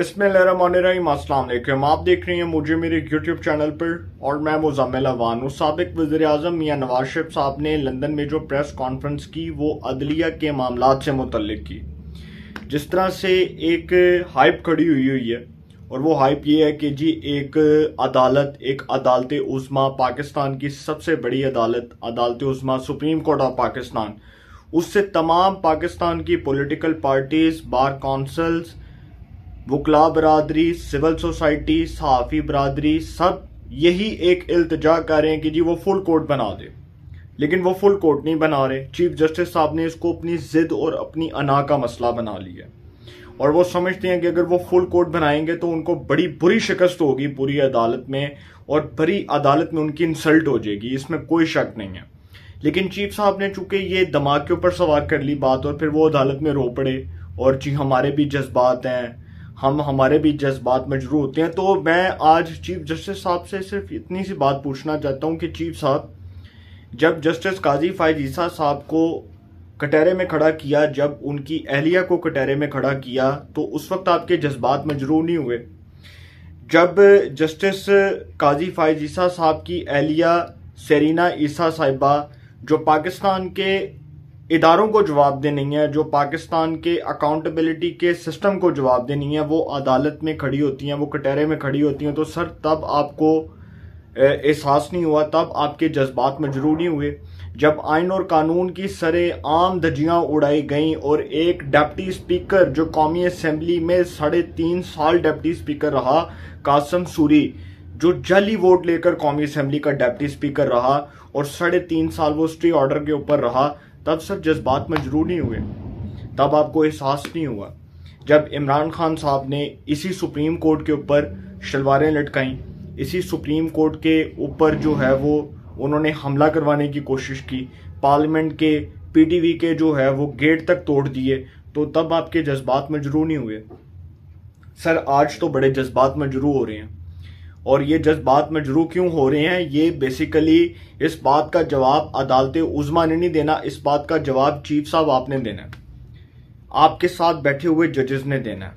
बिस्मिल्लाहिर्रहमानिर्रहीम। अस्सलाम वालेकुम। आप देख रहे हैं मुझे मेरे यूट्यूब चैनल पर और मैं मुज़म्मिल अवान हूँ। साबिक वज़ीर-ए-आज़म मियां नवाज शरीफ साहब ने लंदन में जो प्रेस कॉन्फ्रेंस की वो अदलिया के मामलात से मुतल्लिक की। जिस तरह से एक हाइप खड़ी हुई है और वो हाइप ये है कि जी एक अदालत उज़्मा, पाकिस्तान की सबसे बड़ी अदालत उज़्मा सुप्रीम कोर्ट ऑफ पाकिस्तान, उससे तमाम पाकिस्तान की पॉलिटिकल पार्टीज, बार काउंसिल्स, वकला बरादरी, सिविल सोसाइटी, सहाफ़ी बरादरी सब यही एक इल्तिजा कर रहे हैं कि जी वो फुल कोर्ट बना दे। लेकिन वो फुल कोर्ट नहीं बना रहे। चीफ जस्टिस साहब ने इसको अपनी जिद और अपनी अना का मसला बना लिया और वो समझते हैं कि अगर वो फुल कोर्ट बनाएंगे तो उनको बड़ी बुरी शिकस्त होगी पूरी अदालत में और बड़ी अदालत में उनकी इंसल्ट हो जाएगी, इसमें कोई शक नहीं है। लेकिन चीफ साहब ने चूंकि ये दिमाग के ऊपर सवार कर ली बात और फिर वो अदालत में रो पड़े और जी हमारे भी जज्बात हैं, हमारे भी जज्बात मजरू होते हैं। तो मैं आज चीफ जस्टिस साहब से सिर्फ इतनी सी बात पूछना चाहता हूं कि चीफ साहब, जब जस्टिस काजी फायज ईसा साहब को कटहरे में खड़ा किया, जब उनकी अहलिया को कटहरे में खड़ा किया, तो उस वक्त आपके जज्बात मजरू नहीं हुए? जब जस्टिस काजी फायज ईसा साहब की अहलिया सेरीना ईसा साहिबा, जो पाकिस्तान के इदारों को जवाब दे नहीं है, जो पाकिस्तान के अकाउंटेबिलिटी के सिस्टम को जवाब दे नहीं है, वो अदालत में खड़ी होती हैं, वो कटहरे में खड़ी होती हैं, तो सर तब आपको एहसास नहीं हुआ, तब आपके जज्बात मजरू नहीं हुए? जब आइन और कानून की सरे आम धज्जियां उड़ाई गईं और एक डिप्टी स्पीकर जो कौमी असेंबली में 3.5 साल डिप्टी स्पीकर रहा, कासिम सूरी, जो जाली वोट लेकर कौमी असेंबली का डिप्टी स्पीकर रहा और 3.5 साल वो स्टे ऑर्डर के ऊपर रहा, तब सर जज्बात मजरू नहीं हुए? तब आपको एहसास नहीं हुआ? जब इमरान खान साहब ने इसी सुप्रीम कोर्ट के ऊपर शलवारें लटकाई, इसी सुप्रीम कोर्ट के ऊपर जो है वो उन्होंने हमला करवाने की कोशिश की, पार्लियामेंट के पीटीवी के जो है वो गेट तक तोड़ दिए, तो तब आपके जज्बात मजरू नहीं हुए? सर आज तो बड़े जज्बात मजरू हो रहे हैं और ये जज्बात मजरू क्यों हो रहे हैं, ये बेसिकली इस बात का जवाब अदालत उज़्मा ने नहीं देना, इस बात का जवाब चीफ साहब आपने देना है, आपके साथ बैठे हुए जजेस ने देना है,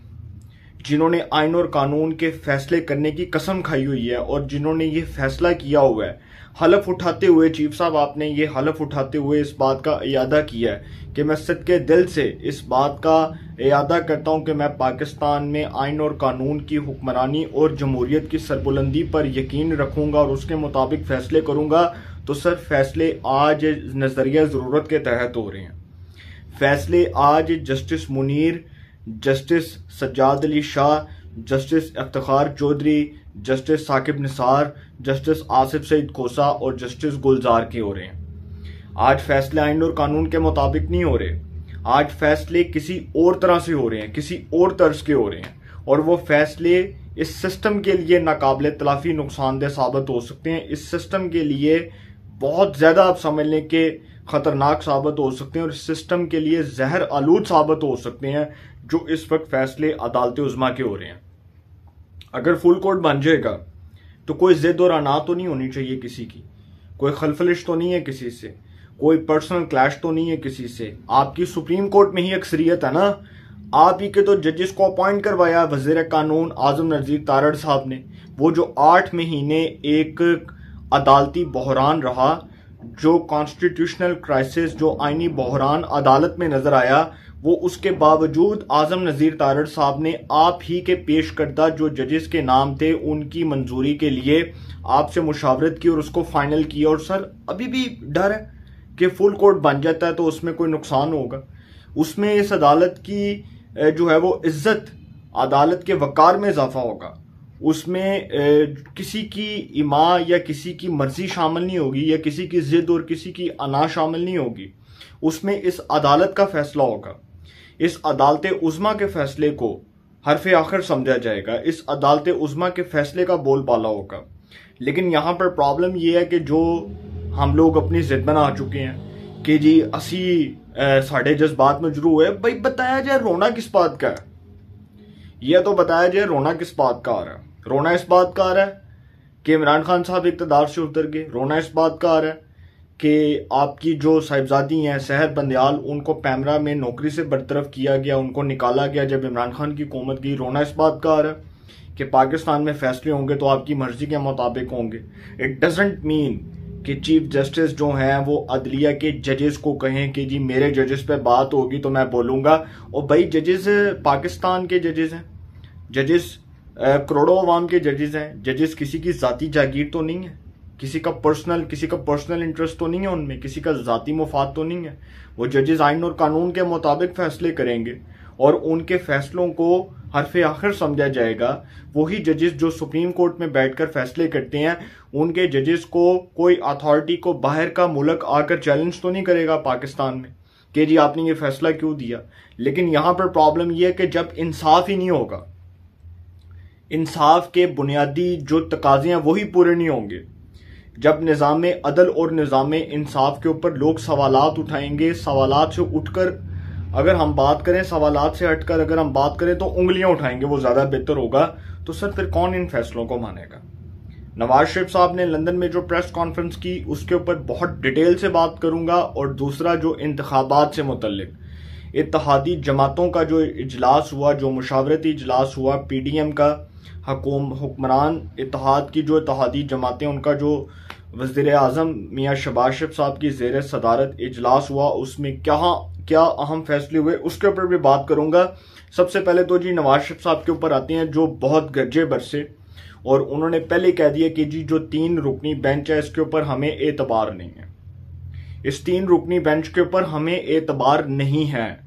जिन्होंने आइन और कानून के फैसले करने की कसम खाई हुई है और जिन्होंने ये फैसला किया हुआ है। हलफ उठाते हुए चीफ साहब आपने ये हलफ उठाते हुए इस बात का इयादा किया है कि मैं सच्चे दिल से इस बात का इयादा करता हूं कि मैं पाकिस्तान में आइन और कानून की हुक्मरानी और जमहूरियत की सरबुलंदी पर यकीन रखूंगा और उसके मुताबिक फैसले करूंगा। तो सर फैसले आज नजरिया जरूरत के तहत हो रहे हैं। फैसले आज justice Munir, justice Sajjad Ali Shah, justice Iftikhar Chaudhry, justice Saqib Nisar, justice Asif Saeed Khosa और जस्टिस गुलजार के हो रहे हैं। आज फैसले आइन और कानून के मुताबिक नहीं हो रहे, आज फैसले किसी और तरह से हो रहे हैं, किसी और तर्ज के हो रहे हैं और वो फैसले इस सिस्टम के लिए नाकाबिले तलाफी नुकसानदेह साबित हो सकते हैं। इस सिस्टम के लिए बहुत ज्यादा आप समझ लें कि खतरनाक साबित हो सकते हैं और इस सिस्टम के लिए जहर आलूद साबित हो सकते हैं जो इस वक्त फैसले अदालत उज़्मा के हो रहे हैं। अगर फुल कोर्ट बन जाएगा तो कोई जिद और अना तो नहीं होनी चाहिए किसी की, कोई खलफलिश तो नहीं है किसी से, कोई पर्सनल क्लैश तो नहीं है किसी से। आपकी सुप्रीम कोर्ट में ही अक्सरियत है ना, आप ही के तो जजेस को अपॉइंट करवाया वजीर कानून आजम नज़ीर तारड़ साहब ने। वो जो 8 महीने एक अदालती बहरान रहा, जो कॉन्स्टिट्यूशनल क्राइसिस, जो आईनी बहरान अदालत में नजर आया, वो उसके बावजूद आजम नज़ीर तारड़ साहब ने आप ही के पेश करदा जो जजेस के नाम थे उनकी मंजूरी के लिए आपसे मुशावरत की और उसको फाइनल किया। और सर अभी भी डर है कि फुल कोर्ट बन जाता है तो उसमें कोई नुकसान होगा, उसमें इस अदालत की जो है वो इज्जत, अदालत के वकार में इजाफा होगा, उसमें किसी की इमा या किसी की मर्जी शामिल नहीं होगी या किसी की जिद और किसी की अना शामिल नहीं होगी, उसमें इस अदालत का फैसला होगा। इस अदालत उज़्मा के फैसले को हरफ आखिर समझा जाएगा, इस अदालत उज़्मा के फैसले का बोलबाला होगा। लेकिन यहाँ पर प्रॉब्लम यह है कि जो हम लोग अपनी जिद बना चुके हैं कि जी असी साढ़े जज्बात मजरू है, भाई बताया जाए रोना किस बात का है? यह तो बताया जाए रोना किस बात का आ रहा है? रोना इस बात का आ रहा है कि इमरान खान साहब इक़्तिदार से उतर गए, रोना इस बात का आ रहा है कि आपकी जो साहिबजादी हैं सहर बंदयाल, उनको पैमरा में नौकरी से बरतरफ किया गया, उनको निकाला गया जब इमरान खान की हुकूमत की। रोना इस बात का आ रहा है कि पाकिस्तान में फैसले होंगे तो आपकी मर्जी के मुताबिक होंगे। इट डजेंट मीन कि चीफ जस्टिस जो हैं वो अदलिया के जजेस को कहें कि जी मेरे जजेस पे बात होगी तो मैं बोलूँगा। और भाई जजेस पाकिस्तान के जजेस हैं, जजेस करोड़ों अवाम के जजेस हैं। जजेस किसी की जाती जागीर तो नहीं है, किसी का पर्सनल इंटरेस्ट तो नहीं है उनमें, किसी का जाती मुफाद तो नहीं है। वो जजेस आइन और कानून के मुताबिक फैसले करेंगे और उनके फैसलों को हरफ आखिर समझा जाएगा। वही जजेस जो सुप्रीम कोर्ट में बैठकर फैसले करते हैं, उनके जजेस को कोई अथॉरिटी को बाहर का मुल्क आकर चैलेंज तो नहीं करेगा पाकिस्तान में कि जी आपने ये फैसला क्यों दिया। लेकिन यहां पर प्रॉब्लम यह है कि जब इंसाफ ही नहीं होगा, इंसाफ के बुनियादी जो तकाजे हैं वही पूरे नहीं होंगे, जब निज़ाम अदल और निज़ाम इंसाफ के ऊपर लोग सवालात उठाएंगे, सवालात से उठकर अगर हम बात करें, सवालात से हटकर अगर हम बात करें तो उंगलियां उठाएंगे, वो ज़्यादा बेहतर होगा। तो सर फिर कौन इन फैसलों को मानेगा? नवाज शरीफ साहब ने लंदन में जो प्रेस कॉन्फ्रेंस की उसके ऊपर बहुत डिटेल से बात करूंगा। और दूसरा जो इंतखाबात से मुतल्लिक इत्तेहादी जमातों का जो इजलास हुआ, जो मुशावरती इजलास हुआ, PDM का हुक्मरान इत्तेहाद की जो इत्तेहादी जमातें, उनका जो वज़ीर आज़म मियाँ शहबाज शरीफ साहब की ज़ेर सदारत इजलास हुआ, उसमें क्या अहम फैसले हुए उसके ऊपर भी बात करूंगा। सबसे पहले तो जी नवाज शरीफ साहब के ऊपर आते हैं जो बहुत गरजे बरसे और उन्होंने पहले कह दिया कि जी जो 3 रुकनी बेंच है इसके ऊपर हमें एतबार नहीं है, इस 3 रुकनी बेंच के ऊपर हमें एतबार नहीं है।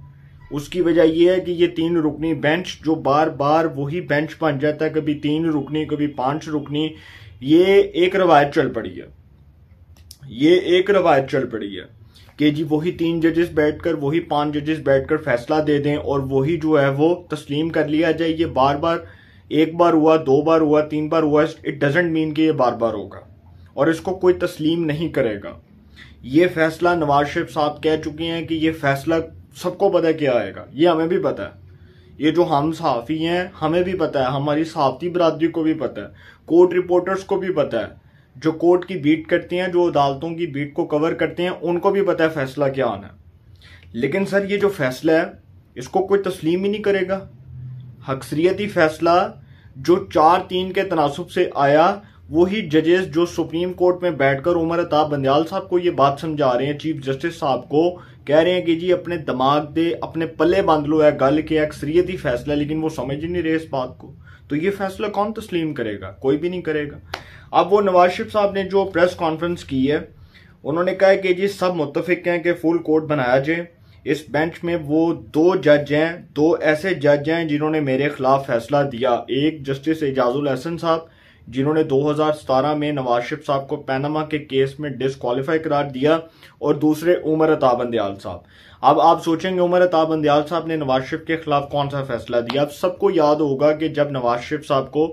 उसकी वजह यह है कि ये 3 रुकनी बेंच जो बार बार वही बेंच बन जाता है, कभी 3 रुकनी कभी 5 रुकनी, ये एक रवायत चल पड़ी है कि जी वही 3 जजेस बैठकर, वही 5 जजेस बैठकर फैसला दे दें और वही जो है वो तस्लीम कर लिया जाए। ये बार बार, एक बार हुआ, 2 बार हुआ, 3 बार हुआ, इट डजेंट मीन कि ये बार बार होगा और इसको कोई तस्लीम नहीं करेगा। ये फैसला नवाज शरीफ साहब कह चुके हैं कि ये फैसला सबको पता है क्या आएगा, ये हमें भी पता है, ये जो हम सहाफ़ी हैं हमें भी पता है, हमारी सहाफ़ती बरादरी को भी पता है, कोर्ट रिपोर्टर्स को भी पता है, जो कोर्ट की बीट करते हैं, जो अदालतों की बीट को कवर करते हैं, उनको भी पता है फैसला क्या आना है। लेकिन सर ये जो फैसला है इसको कोई तस्लीम ही नहीं करेगा। अक्सरियती फैसला जो 4-3 के तनासुब से आया, वही जजेस जो सुप्रीम कोर्ट में बैठकर उमर अताब बंदयाल साहब को ये बात समझा रहे हैं, चीफ जस्टिस साहब को कह रहे हैं कि जी अपने दिमाग दे, अपने पल्ले बांध लो है गल के अक्सरियती फैसला, लेकिन वो समझ ही नहीं रहे इस बात को। तो ये फैसला कौन तस्लीम करेगा? कोई भी नहीं करेगा। अब वो नवाज शरीफ साहब ने जो प्रेस कॉन्फ्रेंस की है, उन्होंने कहा है कि जी सब मुत्तफिक हैं कि फुल कोर्ट बनाया जाए। इस बेंच में वो 2 जज हैं, 2 ऐसे जज हैं जिन्होंने मेरे खिलाफ फैसला दिया। एक जस्टिस एजाजुल हसन साहब जिन्होंने 2017 में नवाज शरीफ साहब को पैनामा के केस में डिसक्वालीफाई करार दिया, और दूसरे उमर अताब बंदयाल साहब। अब आप सोचेंगे उमर अताब बंदयाल साहब ने नवाज शरीफ के खिलाफ कौन सा फैसला दिया? अब सबको याद होगा कि जब नवाज शरीफ साहब को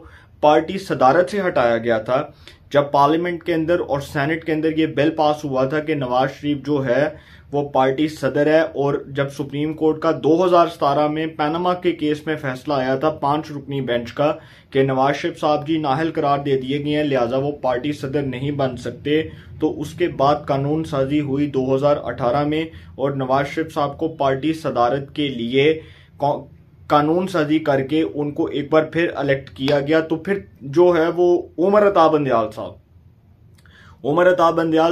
पार्टी सदारत से हटाया गया था, जब पार्लियामेंट के अंदर और सेनेट के अंदर ये बिल पास हुआ था कि नवाज शरीफ जो है वो पार्टी सदर है, और जब सुप्रीम कोर्ट का 2017 में पैनामा के केस में फैसला आया था 5 रुकनी बेंच का कि नवाज शरीफ साहब जी नाअहल करार दे दिए गए हैं, लिहाजा वो पार्टी सदर नहीं बन सकते, तो उसके बाद कानून साजी हुई 2018 में और नवाज शरीफ साहब को पार्टी सदारत के लिए कानून साजी करके उनको एक बार फिर इलेक्ट किया गया। तो फिर जो है वो उमर अताब बंदयाल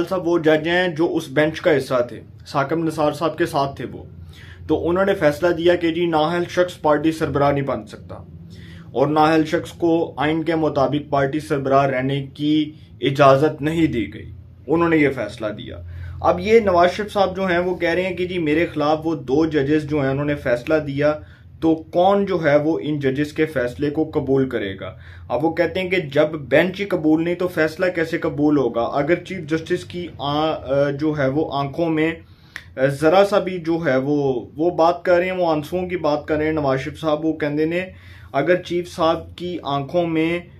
साहब वो जज हैं जो उस बेंच का हिस्सा थे, साकिब निसार साहब के साथ थे वो। तो उन्होंने फैसला दिया कि जी नाअहल शख्स पार्टी सरबराह नहीं बन सकता और नाअहल शख्स को आइन के मुताबिक पार्टी सरबराह रहने की इजाजत नहीं दी गई। उन्होंने ये फैसला दिया। अब ये नवाज शरीफ साहब जो हैं वो कह रहे हैं कि जी मेरे खिलाफ वो 2 जजेस जो हैं उन्होंने फैसला दिया, तो कौन जो है वो इन जजेस के फैसले को कबूल करेगा? अब वो कहते हैं कि जब बेंच ही कबूल नहीं तो फैसला कैसे कबूल होगा? अगर चीफ जस्टिस की जो है वो आंखों में जरा सा भी जो है वो बात कर रहे हैं, वो आंसुओं की बात कर रहे हैं नवाज शरीफ साहब, वो कहते ने अगर चीफ साहब की आंखों में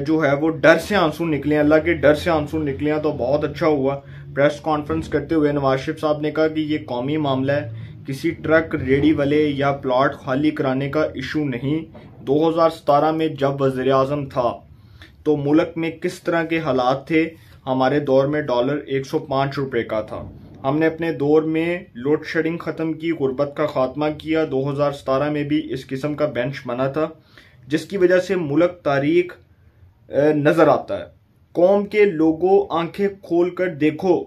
जो है वो डर से आंसू निकले, अल्लाह के डर से आंसू निकले तो बहुत अच्छा हुआ। प्रेस कॉन्फ्रेंस करते हुए नवाज शरीफ साहब ने कहा कि ये कौमी मामला है, किसी ट्रक रेडी वाले या प्लॉट खाली कराने का इशू नहीं। 2017 में जब वज़ीर आज़म था तो मुल्क में किस तरह के हालात थे, हमारे दौर में डॉलर 105 रुपए का था। हमने अपने दौर में लोड शेडिंग ख़त्म की, गुर्बत का खात्मा किया। 2017 में भी इस किस्म का बेंच बना था, जिसकी वजह से मुल्क तारीख नज़र आता है। कौम के लोगों, आंखें खोल कर देखो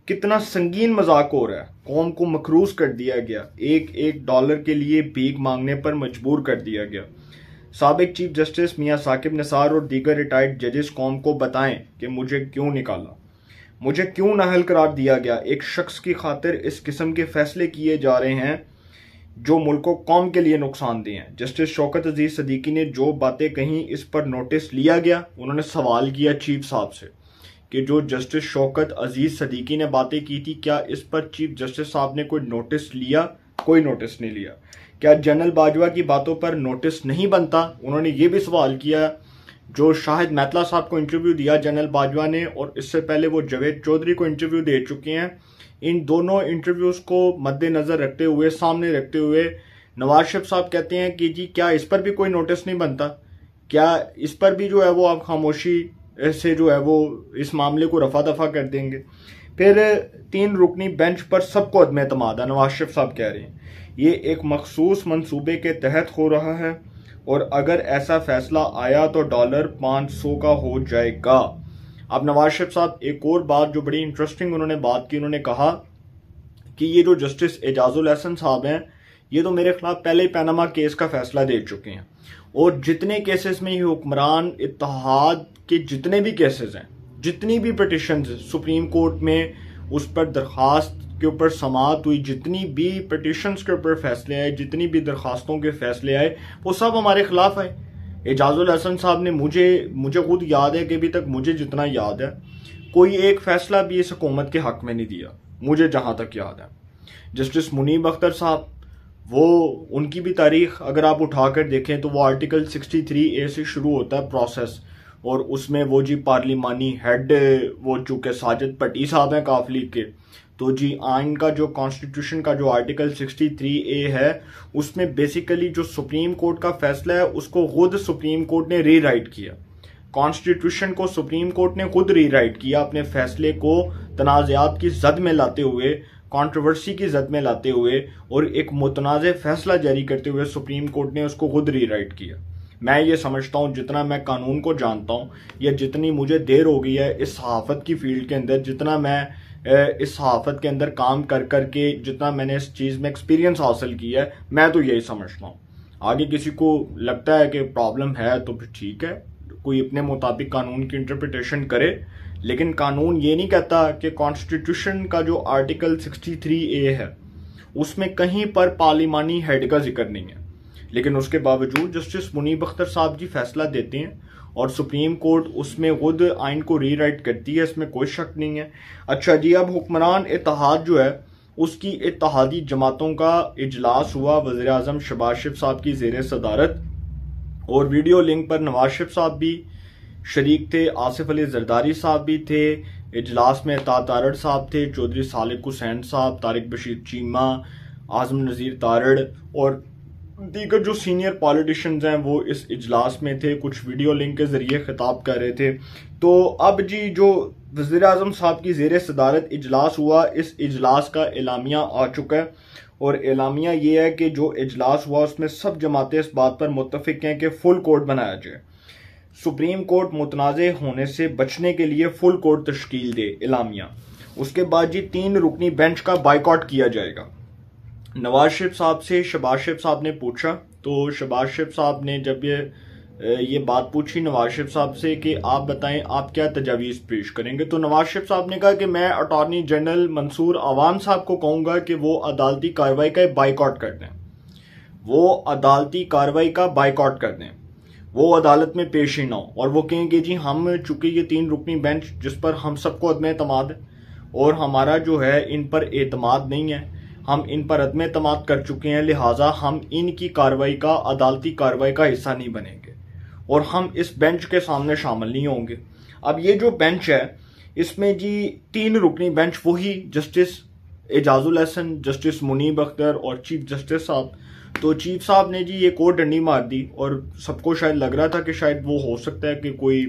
कितना संगीन मजाक हो रहा है। कौम को मकरूज कर दिया गया, एक एक डॉलर के लिए भीख मांगने पर मजबूर कर दिया गया। साबिक चीफ जस्टिस मियां साकिब निसार और दीगर रिटायर्ड जजेस कौम को बताएं कि मुझे क्यों निकाला, मुझे क्यों नाअहल करार दिया गया। एक शख्स की खातिर इस किस्म के फैसले किए जा रहे हैं जो मुल्क कौम के लिए नुकसानदेह हैं। जस्टिस शौकत अजीज सदीकी ने जो बातें कही, इस पर नोटिस लिया गया। उन्होंने सवाल किया चीफ साहब से कि जो जस्टिस शौकत अजीज सदीकी ने बातें की थी, क्या इस पर चीफ जस्टिस साहब ने कोई नोटिस लिया? कोई नोटिस नहीं लिया। क्या जनरल बाजवा की बातों पर नोटिस नहीं बनता? उन्होंने ये भी सवाल किया। जो शाहिद मैतला साहब को इंटरव्यू दिया जनरल बाजवा ने, और इससे पहले वो जावेद चौधरी को इंटरव्यू दे चुके हैं, इन दोनों इंटरव्यूज को मद्देनजर रखते हुए, सामने रखते हुए नवाज शरीफ साहब कहते हैं कि जी क्या इस पर भी कोई नोटिस नहीं बनता? क्या इस पर भी जो है वो आप खामोशी से जो है वो इस मामले को रफा दफा कर देंगे? फिर 3 रुकनी बेंच पर सबको अदम एतमाद है। नवाज शरीफ साहब कह रहे हैं ये एक मखसूस मंसूबे के तहत हो रहा है और अगर ऐसा फैसला आया तो डॉलर 500 का हो जाएगा। अब नवाज शरीफ साहब एक और बात जो बड़ी इंटरेस्टिंग उन्होंने बात की, उन्होंने कहा कि ये जो जस्टिस एजाजुल हसन साहब हैं, ये तो मेरे खिलाफ पहले ही पैनामा केस का फैसला दे चुके हैं, और जितने केसेस में ये हुक्मरान इत्तेहाद के जितने भी केसेस हैं, जितनी भी पिटिशन सुप्रीम कोर्ट में उस पर दरखास्त के ऊपर समाअत हुई, जितनी भी पिटिशंस के ऊपर फैसले आए, जितनी भी दरखास्तों के फैसले आए, वो सब हमारे खिलाफ आए। एजाजुल हसन साहब ने मुझे खुद याद है कि अभी तक मुझे जितना याद है कोई एक फैसला भी इस हुकूमत के हक में नहीं दिया, मुझे जहां तक याद है। जस्टिस मुनीब अख्तर साहब, वो उनकी भी तारीख अगर आप उठाकर देखें तो वो आर्टिकल 63A से शुरू होता है प्रोसेस, और उसमें वो जी पार्लिमानी हेड वो चूंकि साजिद भट्टी साहब हैं काफ लीग के, तो जी आइन का जो कॉन्स्टिट्यूशन का जो आर्टिकल 63A है, उसमें बेसिकली जो सुप्रीम कोर्ट का फैसला है उसको खुद सुप्रीम कोर्ट ने रीराइट किया। कॉन्स्टिट्यूशन को सुप्रीम कोर्ट ने खुद रीराइट किया, अपने फैसले को तनाज़ात की जद में लाते हुए, कंट्रोवर्सी की जद में लाते हुए, और एक मुतनाज़ फैसला जारी करते हुए सुप्रीम कोर्ट ने उसको खुद रीराइट किया। मैं ये समझता हूँ, जितना मैं कानून को जानता हूँ या जितनी मुझे देर हो गई है इस सहाफ़त की फील्ड के अंदर, जितना मैं इस सहाफ़त के अंदर काम कर करके जितना मैंने इस चीज़ में एक्सपीरियंस हासिल किया है, मैं तो यही समझता हूँ। आगे किसी को लगता है कि प्रॉब्लम है तो फिर ठीक है, कोई अपने मुताबिक कानून की इंटरप्रिटेशन करे, लेकिन कानून ये नहीं कहता कि कॉन्स्टिट्यूशन का जो आर्टिकल 63A है उसमें कहीं पर पार्लिमानी हेड का जिक्र नहीं है। लेकिन उसके बावजूद जस्टिस मुनीब अख्तर साहब जी फैसला देते हैं और सुप्रीम कोर्ट उसमें खुद आइन को रीराइट करती है, इसमें कोई शक नहीं है। अच्छा जी, अब हुक्मरान इत्तेहाद जो है उसकी इत्तेहादी जमातों का इजलास हुआ वज़ीर आज़म शहबाज शरीफ साहब की ज़ेर सदारत, और वीडियो लिंक पर नवाज शरीफ साहब भी शरीक थे, आसिफ अली जरदारी साहब भी थे, इजलास में तारड़ साहब थे, चौधरी सालिक हुसैन साहब, तारिक बशीर चीमा, आजम नज़ीर तारड़ और दीगर जो सीनियर पॉलिटिशियंस हैं वो इस इजलास में थे, कुछ वीडियो लिंक के जरिए खिताब कर रहे थे। तो अब जी जो वज़ीर आज़म साहब की ज़ेर सदारत इजलास हुआ, इस इजलास का एलामिया आ चुका है, और एलामिया ये है कि जो इजलास हुआ उसमें सब जमातें इस बात पर मुत्तफिक हैं कि फुल कोर्ट बनाया जाए, सुप्रीम कोर्ट मुतनाज़े होने से बचने के लिए फुल कोर्ट तश्कील दे, एलामिया। उसके बाद जी 3 रुकनी बेंच का बाइकआउट किया जाएगा। नवाज शरीफ साहब से शहबाज शरीफ साहब ने पूछा, तो शहबाज शरीफ साहब ने जब ये बात पूछी नवाज शरीफ साहब से कि आप बताएं आप क्या तजावीज़ पेश करेंगे, तो नवाज शरीफ साहब ने कहा कि मैं अटॉर्नी जनरल मंसूर अवान साहब को कहूंगा कि वो अदालती कार्रवाई का बाइकआउट कर दें, वो अदालती कार्रवाई का बाइकआउट कर दें, वो अदालत में पेश ही ना हो, और वो कहेंगे जी हम चूंकि ये 3 रुकनी बेंच जिस पर हम सबको अदम एतमाद है और हमारा जो है इन पर एतमाद नहीं है, हम इन पर अदम एतमाद कर चुके हैं, लिहाजा हम इनकी कार्रवाई का, अदालती कार्रवाई का हिस्सा नहीं बनेंगे और हम इस बेंच के सामने शामिल नहीं होंगे। अब ये जो बेंच है इसमें जी 3 रुकनी बेंच, वही जस्टिस एजाजुल हसन, जस्टिस मुनीब अख्तर और चीफ जस्टिस साहब। तो चीफ साहब ने जी एक और डंडी मार दी और सबको शायद लग रहा था कि शायद वो हो सकता है कि कोई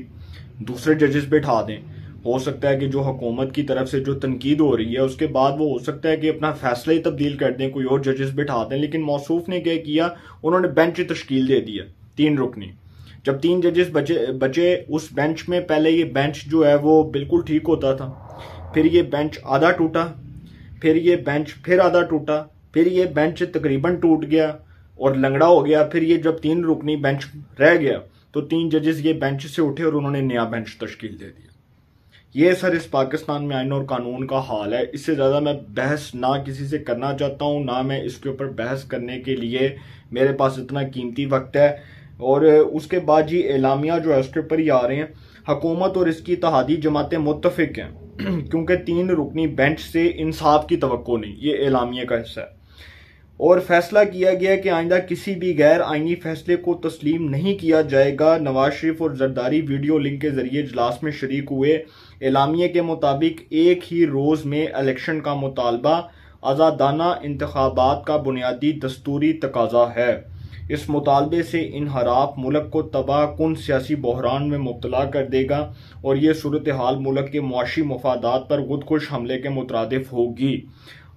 दूसरे जजेस बैठा दें, हो सकता है कि जो हुकूमत की तरफ से जो तनकीद हो रही है उसके बाद वो हो सकता है कि अपना फैसला ही तब्दील कर दें, कोई और जजेस बिठा दें। लेकिन मौसूफ ने क्या किया, उन्होंने बेंच तश्कील दे दिया 3 रुकनी। जब 3 जजेस बचे उस बेंच में, पहले ये बेंच जो है वो बिल्कुल ठीक होता था, फिर ये बेंच आधा टूटा, फिर ये बेंच फिर आधा टूटा, फिर ये बेंच तकरीबन टूट गया और लंगड़ा हो गया। फिर ये जब 3 रुकनी बेंच रह गया तो 3 जजेस ये बेंच से उठे और उन्होंने नया बेंच तश्कील दे दिया। ये सर इस पाकिस्तान में आइन और कानून का हाल है। इससे ज़्यादा मैं बहस ना किसी से करना चाहता हूँ, ना मैं इसके ऊपर बहस करने के लिए मेरे पास इतना कीमती वक्त है। और उसके बाद जी एलामिया जो है उसके ऊपर ही आ रहे हैं। हुकूमत और इसकी इत्तेहादी जमातें मुत्तफिक हैं क्योंकि 3 रुकनी बेंच से इंसाफ की तवक्को नहीं, ये एलामिया का हिस्सा है। और फैसला किया गया कि आइंदा किसी भी गैर आइनी फैसले को तस्लीम नहीं किया जाएगा। नवाज शरीफ और जरदारी वीडियो लिंक के जरिए इजलास में शरीक हुए। एलामिया के मुताबिक एक ही रोज में इलेक्शन का मुतालबा आज़ादाना इंतखाबात का बुनियादी दस्तूरी तकाजा है। इस मुतालबे से इनहराफ मुल्क को तबाह कुन सियासी बहरान में मुब्तला कर देगा और ये सूरत हाल मुल्क के मुआशी मफादात पर खुदकुश हमले के मुतरादिफ होगी।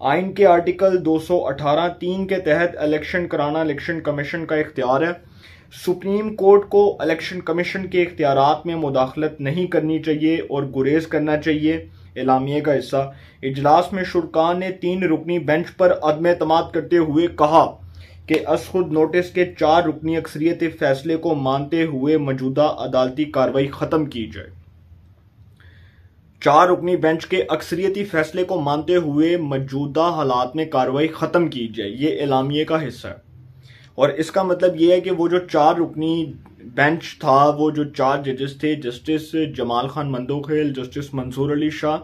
आइन के आर्टिकल 218(3) के तहत इलेक्शन कराना इलेक्शन कमीशन का इख्तियार है। सुप्रीम कोर्ट को इलेक्शन कमीशन के इख्तियारात में मुदाखलत नहीं करनी चाहिए और गुरेज करना चाहिए। एलामिया का हिस्सा। इजलास में शुरका ने 3 रुकनी बेंच पर अदम एतमाद करते हुए कहा कि असखुद नोटिस के 4 रुकनी अक्सरियती फैसले को मानते हुए मौजूदा अदालती कार्रवाई खत्म की जाए। 4 रुकनी बेंच के अक्सरियती फैसले को मानते हुए मौजूदा हालात में कार्रवाई खत्म की जाए, ये एलामिया का हिस्सा है। और इसका मतलब ये है कि वो जो 4 रुकनी बेंच था, वो जो 4 जजेस थे, justice Jamal Khan Mandokhail, justice Mansoor Ali Shah,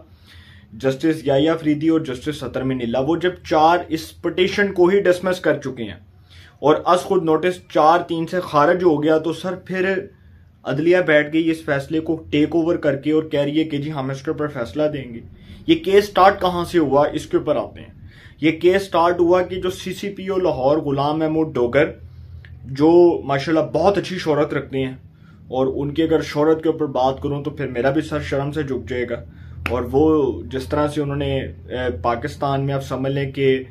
justice Yahya Afridi और जस्टिस सतर मिनिल्ला, वो जब 4 इस पिटीशन को ही डिसमिस कर चुके हैं और अस खुद नोटिस 4-3 से खारिज हो गया, तो सर फिर अदलिया बैठ गई इस फैसले को टेक ओवर करके और कह रही है कि जी हम इसके ऊपर फैसला देंगे। ये केस स्टार्ट कहां से हुआ, इसके ऊपर आते हैं। ये केस स्टार्ट हुआ कि जो CCPO लाहौर गुलाम महमूद डोगर, जो माशाल्लाह बहुत अच्छी शोहरत रखते हैं, और उनकी अगर शोहरत के ऊपर बात करूं तो फिर मेरा भी सर शर्म से झुक जाएगा। और वो जिस तरह से उन्होंने पाकिस्तान में आप समझ लें कि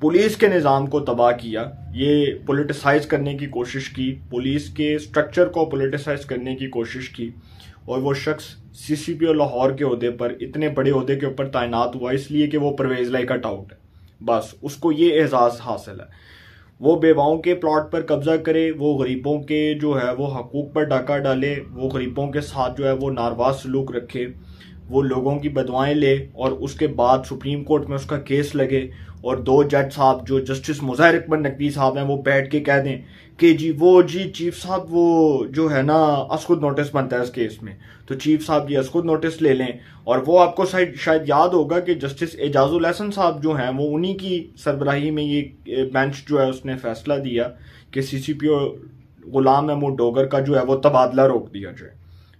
पुलिस के निज़ाम को तबाह किया, ये पोलिटिसाइज करने की कोशिश की, पुलिस के स्ट्रक्चर को पोलिटिसाइज करने की कोशिश की, और वो शख्स CCPO लाहौर के ओहदे पर, इतने बड़े ओहदे के ऊपर तैनात हुआ इसलिए कि वो परवेज लाई कट आउट है। बस उसको ये एजाज हासिल है, वो बेवाओं के प्लॉट पर कब्जा करे, वो गरीबों के जो है वो हकूक पर डाका डाले, वो गरीबों के साथ जो है वो नारवा सलूक रखे, वो लोगों की बदवाएं ले, और उसके बाद सुप्रीम कोर्ट में उसका केस लगे और 2 जज साहब जो जस्टिस मुज़ाहिर अकबर नकवी साहब हैं वो बैठ के कह दें कि जी चीफ साहब वो जो है ना असखुद नोटिस बनता है इस केस में, तो चीफ साहब जी असखुद नोटिस ले लें। और वो आपको शायद याद होगा कि जस्टिस एजाजुल हसन साहब जो हैं वो उन्हीं की सरबराही में ये बेंच जो है उसने फैसला दिया कि CCPO गुलाम महमूद डोगर का जो है वो तबादला रोक दिया जाए।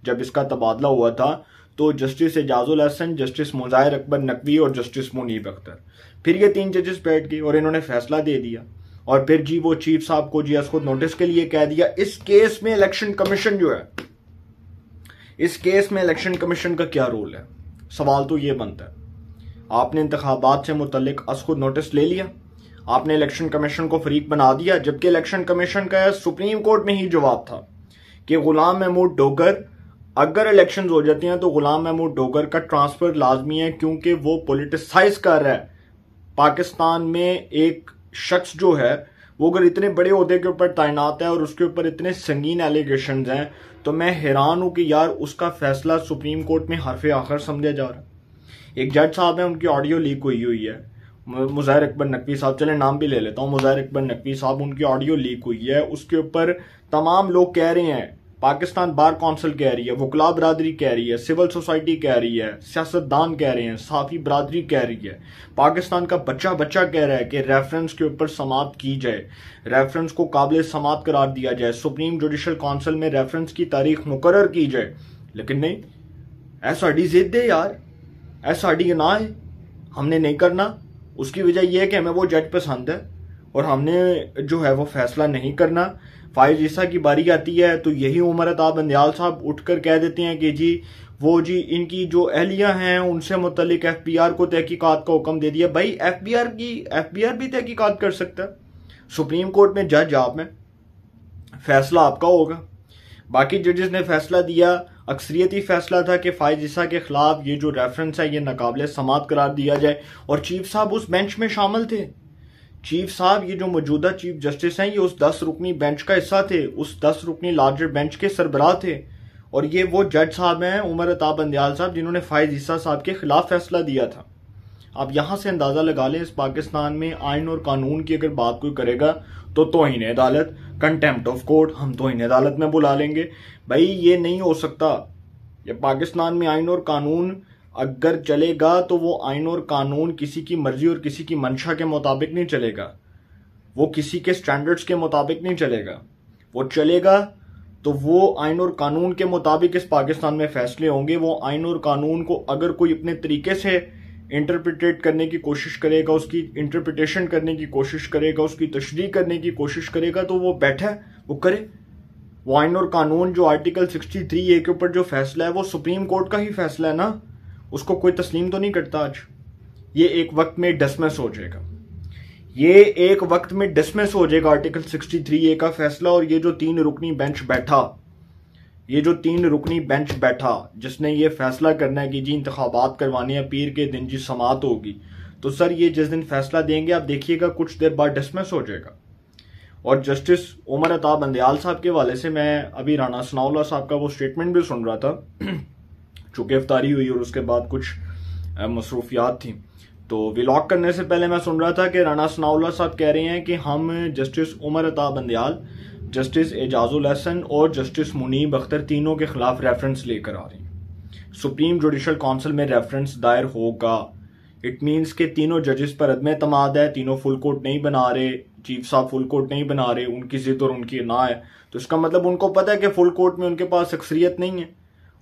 जब इसका तबादला हुआ था तो जस्टिस एजाजुल हसन, जस्टिस मुज़ाहिर अकबर नकवी और जस्टिस मुनीब अख्तर, फिर ये 3 जजेस बैठ गए और इन्होंने फैसला दे दिया। और फिर जी वो चीफ साहब को जी खुद नोटिस के लिए कह दिया। इस केस में इलेक्शन कमीशन जो है, इस केस में इलेक्शन कमीशन का क्या रोल है? सवाल तो ये बनता है, आपने इंतखाबात से मुतल्लिक खुद नोटिस ले लिया, आपने इलेक्शन कमीशन को फरीक बना दिया, जबकि इलेक्शन कमीशन का सुप्रीम कोर्ट में ही जवाब था कि गुलाम महमूद डोगर, अगर इलेक्शन हो जाते हैं तो गुलाम महमूद डोगर का ट्रांसफर लाजमी है, क्योंकि वो पोलिटिसाइज कर रहा है पाकिस्तान में। एक शख्स जो है वो अगर इतने बड़े ओहदे के ऊपर तैनात है और उसके ऊपर इतने संगीन एलिगेशंस हैं, तो मैं हैरान हूं कि यार उसका फैसला सुप्रीम कोर्ट में हरफ आखिर समझा जा रहा है। एक जज साहब है, उनकी ऑडियो लीक हुई है, मुज़ाहिर अकबर नकवी साहब, चले नाम भी ले लेता हूं, मुज़ाहिर अकबर नकवी साहब, उनकी ऑडियो लीक हुई है। उसके ऊपर तमाम लोग कह रहे हैं, पाकिस्तान बार काउंसिल कह रही है, वकला बरादरी कह रही है, सिविल सोसाइटी कह रही है, सियासतदान कह रहे हैं, साफी बरादरी कह रही है, पाकिस्तान का बच्चा कह रहा है कि रेफरेंस के ऊपर समाअत की जाए, रेफरेंस को काबिल समाअत करार दिया जाए, सुप्रीम जुडिशल काउंसिल में रेफरेंस की तारीख मुकर्रर की जाए। लेकिन नहीं, SRD जिद है यार, SRD ना है, हमने नहीं करना। उसकी वजह यह है कि हमें वो जज पसंद है और हमने जो है वो फैसला नहीं करना। फाइज ईसा की बारी आती है तो यही उमर अता बंदयाल साहब उठकर कह देते हैं कि जी वो जी इनकी जो अहलियां हैं उनसे मुतल्लिक FBI को तहकीकात का हुक्म दे दिया। भाई FBI भी तहकीकात कर सकता है। सुप्रीम कोर्ट में जज आप में, फैसला आपका होगा। बाकी जजेस ने फैसला दिया, अक्सरियती फैसला था कि फायज ईसा के खिलाफ ये जो रेफरेंस है ये नाकाबिले समात करार दिया जाए, और चीफ साहब उस बेंच में शामिल थे। चीफ साहब ये जो मौजूदा चीफ जस्टिस हैं ये उस 10 रुकनी बेंच का हिस्सा थे, उस 10 रुकनी लार्जर बेंच के सरबराह थे। और ये वो जज साहब हैं उमर अता बंदियाल साहब जिन्होंने फायज ईसा साहब के खिलाफ फैसला दिया था। आप यहां से अंदाजा लगा लें, इस पाकिस्तान में आइन और कानून की अगर बात कोई करेगा तो तौहीन अदालत, कंटेम्प्ट ऑफ कोर्ट, हम तौहीन अदालत में बुला लेंगे। भाई ये नहीं हो सकता। ये पाकिस्तान में आइन और कानून अगर चलेगा तो वो आइन और कानून किसी की मर्जी और किसी की मंशा के मुताबिक नहीं चलेगा, वो किसी के स्टैंडर्ड्स के मुताबिक नहीं चलेगा। वो चलेगा तो वो आइन और कानून के मुताबिक इस पाकिस्तान में फैसले होंगे। वो आइन और कानून को अगर कोई अपने तरीके से इंटरप्रिटेट करने की कोशिश करेगा, उसकी इंटरप्रिटेशन करने की कोशिश करेगा, उसकी तशरीह करने की कोशिश करेगा, तो वो बैठा है, वो करे। वो आइन और कानून जो आर्टिकल 63A के ऊपर जो फैसला है वो सुप्रीम कोर्ट का ही फैसला है ना, उसको कोई तस्लीम तो नहीं करता। आज ये एक वक्त में डिसमिस हो जाएगा, ये एक वक्त में डिसमिस हो जाएगा आर्टिकल 63A का फैसला। और ये जो 3 रुकनी बेंच बैठा, ये जो 3 रुकनी बेंच बैठा जिसने ये फैसला करना है कि जी इंतखाबात करवाने हैं, पीर के दिन जी समात होगी, तो सर ये जिस दिन फैसला देंगे आप देखिएगा कुछ देर बाद डिसमिस हो जाएगा। और जस्टिस उमर अता बंदियाल साहब के हवाले से मैं अभी राना सनाउल्लाह साहब का वो स्टेटमेंट भी सुन रहा था, चूंकि इफ्तारी हुई और उसके बाद कुछ मसरूफियात थी, तो व्लॉग करने से पहले मैं सुन रहा था कि राना सनाउल्लाह साहब कह रहे हैं कि हम जस्टिस उमर अता बंदियाल, जस्टिस एजाजुल हसन और जस्टिस मुनीब अख्तर तीनों के खिलाफ रेफरेंस लेकर आ रहे हैं। सुप्रीम जुडिशल काउंसिल में रेफरेंस दायर होगा। इट मीन्स के तीनों जजेस पर अदम एतमाद है, तीनों फुल कोर्ट नहीं बना रहे, चीफ साहब फुल कोर्ट नहीं बना रहे, उनकी जिद और उनकी ना है। तो इसका मतलब उनको पता है कि फुल कोर्ट में उनके पास अक्सरियत नहीं है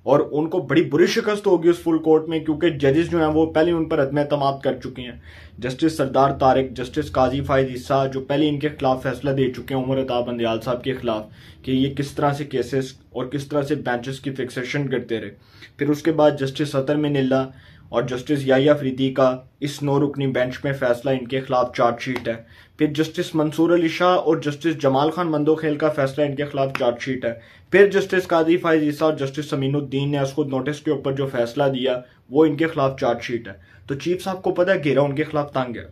और उनको बड़ी बुरी शिकस्त होगी उस फुल कोर्ट में, क्योंकि जजेस जो हैं वो पहले उन पर अदम एतमाद कर चुके हैं। जस्टिस सरदार तारिक, जस्टिस काजी फायज ईसा जो पहले इनके खिलाफ फैसला दे चुके हैं उमर अता बंदियाल साहब के खिलाफ कि ये किस तरह से केसेस और किस तरह से बेंचेस की फिक्सेशन करते रहे। फिर उसके बाद जस्टिस अतर मिनिल्ला और जस्टिस याहिया अफरीदी का इस 9 रुकनी बेंच में फैसला इनके खिलाफ चार्जशीट है। फिर जस्टिस मंसूर अली शाह और जस्टिस जमाल खान मंदोखेल का फैसला इनके खिलाफ चार्जशीट है। फिर जस्टिस काजी फायज ईसा और जस्टिस समीनुद्दीन ने उसको नोटिस के ऊपर जो फैसला दिया वो इनके खिलाफ चार्जशीट है। तो चीफ साहब को पता है घेरा उनके खिलाफ तंग है।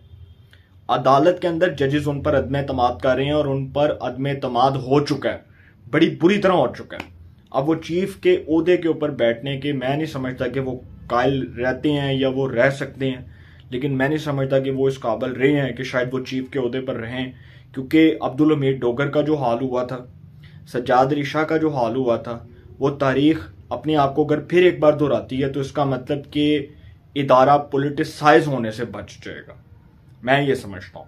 अदालत के अंदर जजेस उन पर अदम एतमाद कर रहे हैं और उन पर अदम एतमाद हो चुका है, बड़ी बुरी तरह हो चुका है। अब वो चीफ के ओहदे के ऊपर बैठने के मैं नहीं समझता कि वो कायल रहते हैं या वो रह सकते हैं, लेकिन मैं नहीं समझता कि वो इस काबिल रहे हैं कि शायद वो चीफ के ओहदे पर रहें, क्योंकि अब्दुल हमीद डोगर का जो हाल हुआ था, सज्जाद अली शाह का जो हाल हुआ था, वो तारीख अपने आप को अगर फिर एक बार दोहराती है तो इसका मतलब कि इदारा पोलिटिसाइज होने से बच जाएगा। मैं ये समझता हूँ,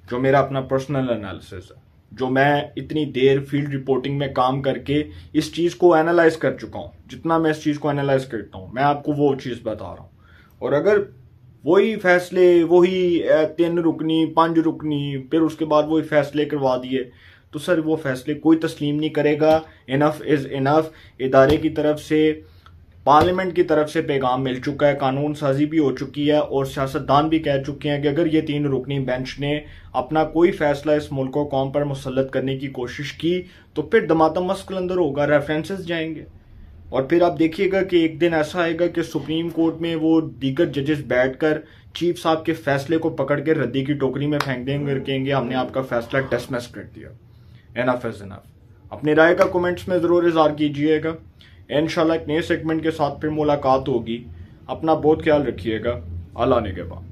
जो मेरा अपना पर्सनल एनालिसिस है, जो मैं इतनी देर फील्ड रिपोर्टिंग में काम करके इस चीज़ को एनालाइज कर चुका हूँ, जितना मैं इस चीज़ को एनालाइज करता हूँ मैं आपको वो चीज़ बता रहा हूँ। और अगर वही फैसले, वही 3 रुकनी 5 रुकनी, फिर उसके बाद वही फैसले करवा दिए, तो सर वो फैसले कोई तस्लीम नहीं करेगा। Enough is enough. इदारे की तरफ से, पार्लियामेंट की तरफ से पैगाम मिल चुका है, कानून साजी भी हो चुकी है और सियासतदान भी कह चुके हैं कि अगर ये 3 रुकनी बेंच ने अपना कोई फैसला इस मुल्क को कौम पर मुसल्लत करने की कोशिश की तो फिर दमादम मस्क अंदर होगा, रेफरेंसेस जाएंगे। और फिर आप देखिएगा कि एक दिन ऐसा आएगा कि सुप्रीम कोर्ट में वो दीगर जजेस बैठकर चीफ साहब के फैसले को पकड़ के रद्दी की टोकरी में फेंक देंगे और कहेंगे हमने आपका फैसला डिसमिस कर दिया। Enough is enough. अपनी राय का कमेंट्स में जरूर इज़हार कीजिएगा। इंशाल्लाह एक नए सेगमेंट के साथ फिर मुलाकात होगी। अपना बहुत ख्याल रखिएगा। अल्लाह निगहबान।